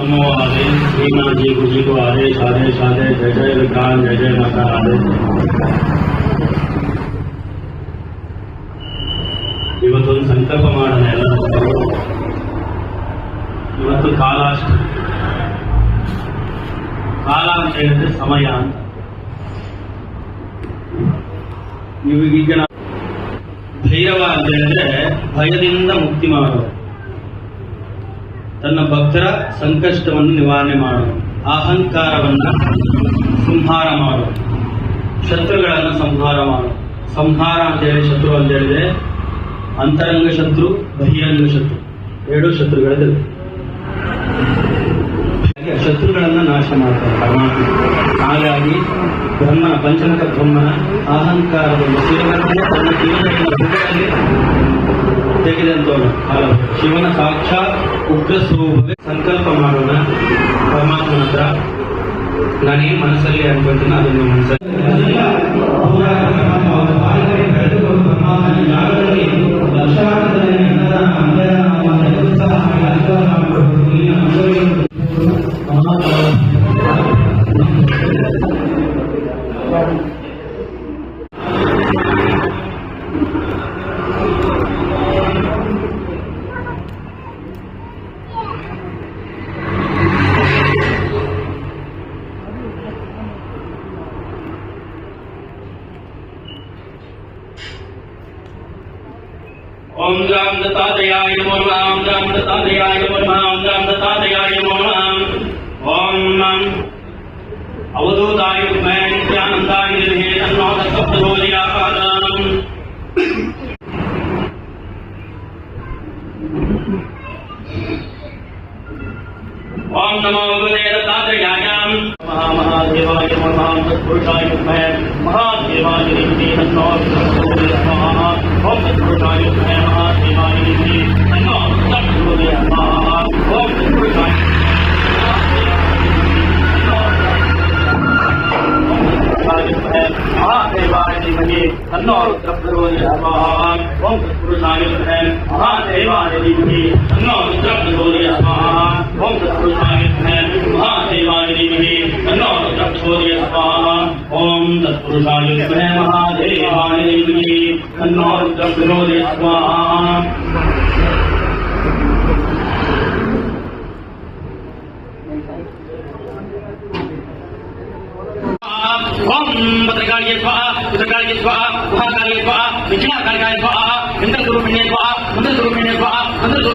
नमो आदेश श्रीनाथ जी गुरु जी को आदेश आदेश आदेश जय जय विकास जय जय माता आदेश। ಇವತ್ತೊಂದು ಸಂಕಲ್ಪ ಮಾಡೋಣ ಎಲ್ಲ ಇವತ್ತು ಕಾಲಾಷ್ಟಮಿ. ಕಾಲ ಅಂತ ಹೇಳಿದ್ರೆ ಸಮಯ ಅಂತ. ಈಗ ಭೈರವ ಅಂತ ಹೇಳಿದ್ರೆ ಭಯದಿಂದ ಮುಕ್ತಿ ಮಾಡೋದು, ತನ್ನ ಭಕ್ತರ ಸಂಕಷ್ಟವನ್ನು ನಿವಾರಣೆ ಮಾಡೋದು, ಅಹಂಕಾರವನ್ನ ಸಂಹಾರ ಮಾಡೋದು, ಶತ್ರುಗಳನ್ನು ಸಂಹಾರ ಮಾಡೋದು. ಸಂಹಾರ ಅಂತ ಹೇಳಿ ಶತ್ರು ಅಂತ ಹೇಳಿದ್ರೆ ಅಂತರಂಗ ಶತ್ರು ಬಹಿರಂಗ ಶತ್ರು ಎರಡೂ ಶತ್ರುಗಳಿದೆ. ಶತ್ರುಗಳನ್ನ ನಾಶ ಮಾಡ್ತಾರೆ ಪರಮಾತ್ಮ. ಹಾಗಾಗಿ ಬ್ರಹ್ಮನ ಪಂಚಮುಖ ಬ್ರಹ್ಮನ ಅಹಂಕಾರವನ್ನು ಶಿವನನ್ನೇ ತನ್ನ ಜೀವನದಲ್ಲಿ ತೆಗೆದಂತವನು ಶಿವನ ಸಾಕ್ಷಾತ್ ಉಗ್ರ ಸ್ವರೂಪವೇ. ಸಂಕಲ್ಪ ಮಾಡೋಣ ಪರಮಾತ್ಮನ ಹತ್ರ. ನಾನೇನು ಮನಸ್ಸಲ್ಲಿ ಅನ್ಕೊಳ್ತೀನಿ ಅದನ್ನು ಮನಸ್ಸಲ್ಲಿ ओम राम दत्तात्रेयाय नमो नमः। ओम राम दत्तात्रेयाय नमो नमः। ओम राम दत्तात्रेयाय नमो नमः। ओम अवधूताय विद्महे नित्यानन्दाय धीमहि तन्नो प्रचोदयात्। ओम नमो भगवते दत्तात्रेयाय महादेवाय नमो नमः। तत्पुरुषाय विद्महे महादेवाय धीमहि तन्नो प्रचोदयात्। ओम तत्पुरुषाय विद्महे महादेवाय धीमहि तन्नो प्रचोदयात्। ओम तत्पुरुषाय महादेवाय धीमहि तन्नो प्रचोदयात्। ओम तत्पुरुषाय विद्महे महादेवाय धीमहि तन्नो प्रचोदयात्। ओम तत्पुरुषाय विद्महे महादेवाय धीमहि तन्नो प्रचोदयात्। ओम तत्पुरुषाय विद्महे महादेवाय धीमहि तन्नो प्रचोदयात्। ओम भद्रकाली स्वाहा, भद्रकाली स्वाहा, महाकाली स्वाहा, दक्षिणाकालिकाय स्वाहा, इंद्रस्वरूपिणे स्वाहा।